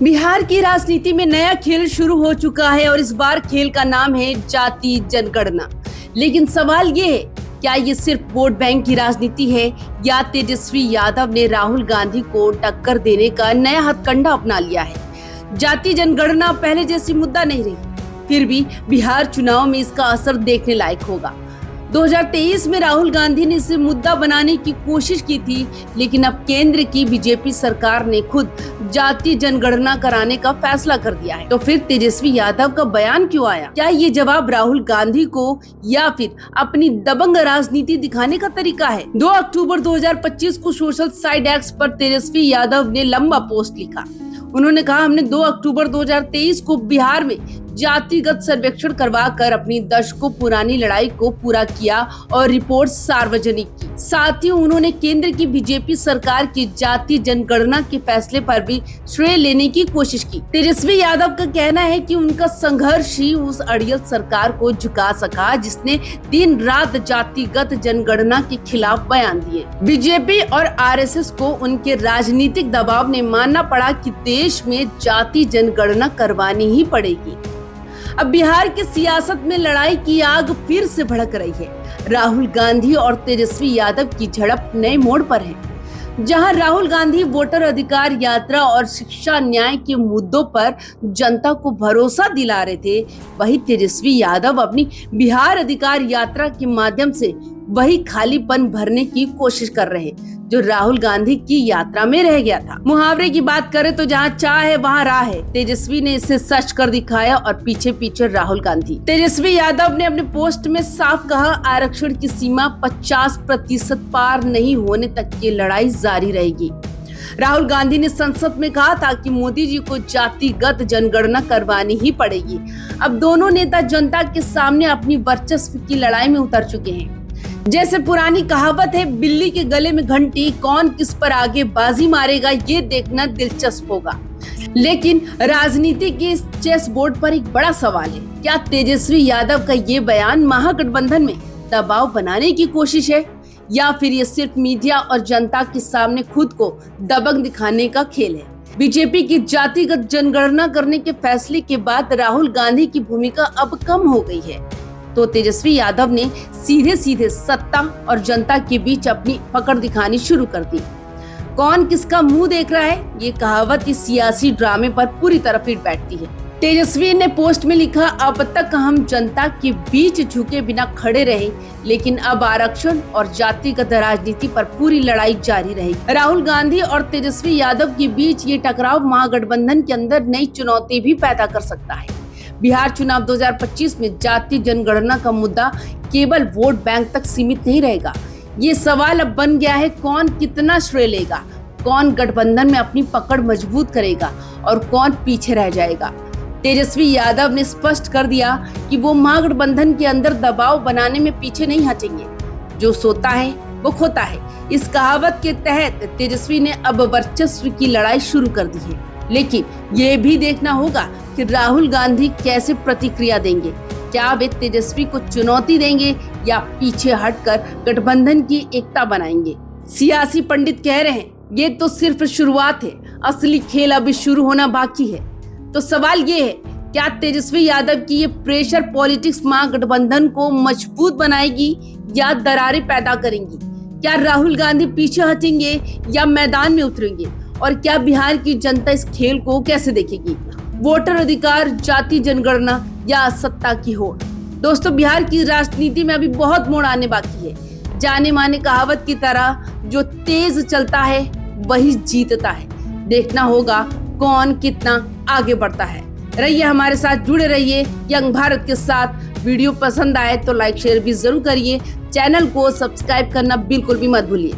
बिहार की राजनीति में नया खेल शुरू हो चुका है और इस बार खेल का नाम है जाति जनगणना। लेकिन सवाल ये है, क्या ये सिर्फ वोट बैंक की राजनीति है या तेजस्वी यादव ने राहुल गांधी को टक्कर देने का नया हथकंडा अपना लिया है। जाति जनगणना पहले जैसी मुद्दा नहीं रही, फिर भी बिहार चुनाव में इसका असर देखने लायक होगा। 2023 में राहुल गांधी ने इसे मुद्दा बनाने की कोशिश की थी, लेकिन अब केंद्र की बीजेपी सरकार ने खुद जाति जनगणना कराने का फैसला कर दिया है। तो फिर तेजस्वी यादव का बयान क्यों आया? क्या ये जवाब राहुल गांधी को या फिर अपनी दबंग राजनीति दिखाने का तरीका है? 2 अक्टूबर 2025 को सोशल साइट एक्स पर तेजस्वी यादव ने लंबा पोस्ट लिखा। उन्होंने कहा, हमने 2 अक्टूबर 2023 को बिहार में जातिगत सर्वेक्षण करवाकर अपनी दशकों पुरानी लड़ाई को पूरा किया और रिपोर्ट सार्वजनिक की। साथ ही उन्होंने केंद्र की बीजेपी सरकार की जाति जनगणना के फैसले पर भी श्रेय लेने की कोशिश की। तेजस्वी यादव का कहना है कि उनका संघर्ष ही उस अड़ियल सरकार को झुका सका जिसने दिन रात जातिगत जनगणना के खिलाफ बयान दिए। बीजेपी और आरएसएस को उनके राजनीतिक दबाव ने मानना पड़ा कि देश में जाति जनगणना करवानी ही पड़ेगी। अब बिहार की सियासत में लड़ाई की आग फिर से भड़क रही है। राहुल गांधी और तेजस्वी यादव की झड़प नए मोड़ पर है। जहां राहुल गांधी वोटर अधिकार यात्रा और शिक्षा न्याय के मुद्दों पर जनता को भरोसा दिला रहे थे, वहीं तेजस्वी यादव अपनी बिहार अधिकार यात्रा के माध्यम से वही खालीपन भरने की कोशिश कर रहे जो राहुल गांधी की यात्रा में रह गया था। मुहावरे की बात करें तो जहाँ चाह है वहाँ राह है। तेजस्वी ने इसे सच कर दिखाया और पीछे पीछे राहुल गांधी। तेजस्वी यादव ने अपने पोस्ट में साफ कहा, आरक्षण की सीमा 50% पार नहीं होने तक की लड़ाई जारी रहेगी। राहुल गांधी ने संसद में कहा था कि मोदी जी को जातिगत जनगणना करवानी ही पड़ेगी। अब दोनों नेता जनता के सामने अपनी वर्चस्व की लड़ाई में उतर चुके हैं। जैसे पुरानी कहावत है, बिल्ली के गले में घंटी, कौन किस पर आगे बाजी मारेगा ये देखना दिलचस्प होगा। लेकिन राजनीति के इस चेस बोर्ड पर एक बड़ा सवाल है, क्या तेजस्वी यादव का ये बयान महागठबंधन में दबाव बनाने की कोशिश है या फिर ये सिर्फ मीडिया और जनता के सामने खुद को दबंग दिखाने का खेल है? बीजेपी की जातिगत जनगणना करने के फैसले के बाद राहुल गांधी की भूमिका अब कम हो गई है, तो तेजस्वी यादव ने सीधे सीधे सत्ता और जनता के बीच अपनी पकड़ दिखानी शुरू कर दी। कौन किसका मुंह देख रहा है, ये कहावत इस सियासी ड्रामे पर पूरी तरह फिट बैठती है। तेजस्वी ने पोस्ट में लिखा, अब तक हम जनता के बीच झुके बिना खड़े रहे, लेकिन अब आरक्षण और जातिगत राजनीति पर पूरी लड़ाई जारी रहेगी। राहुल गांधी और तेजस्वी यादव के बीच ये टकराव महागठबंधन के अंदर नई चुनौती भी पैदा कर सकता है। बिहार चुनाव 2025 में जाति जनगणना का मुद्दा केवल वोट बैंक तक सीमित नहीं रहेगा। ये सवाल अब बन गया है, कौन कितना श्रेय लेगा, कौन गठबंधन में अपनी पकड़ मजबूत करेगा और कौन पीछे रह जाएगा। तेजस्वी यादव ने स्पष्ट कर दिया कि वो महागठबंधन के अंदर दबाव बनाने में पीछे नहीं हटेंगे। जो सोता है वो खोता है। इस कहावत के तहत तेजस्वी ने अब वर्चस्व की लड़ाई शुरू कर दी है, लेकिन ये भी देखना होगा कि राहुल गांधी कैसे प्रतिक्रिया देंगे। क्या वे तेजस्वी को चुनौती देंगे या पीछे हटकर गठबंधन की एकता बनाएंगे? सियासी पंडित कह रहे हैं, ये तो सिर्फ शुरुआत है, असली खेल अभी शुरू होना बाकी है। तो सवाल ये है, क्या तेजस्वी यादव की ये प्रेशर पॉलिटिक्स महागठबंधन को मजबूत बनाएगी या दरारें पैदा करेंगी? क्या राहुल गांधी पीछे हटेंगे या मैदान में उतरेंगे? और क्या बिहार की जनता इस खेल को कैसे देखेगी? वोटर अधिकार, जाति जनगणना या सत्ता की होड़? दोस्तों, बिहार की राजनीति में अभी बहुत मोड़ आने बाकी है। जाने माने कहावत की तरह जो तेज चलता है वही जीतता है। देखना होगा कौन कितना आगे बढ़ता है। रहिए हमारे साथ, जुड़े रहिए यंग भारत के साथ। वीडियो पसंद आए तो लाइक शेयर भी जरूर करिए। चैनल को सब्सक्राइब करना बिल्कुल भी मत भूलिए।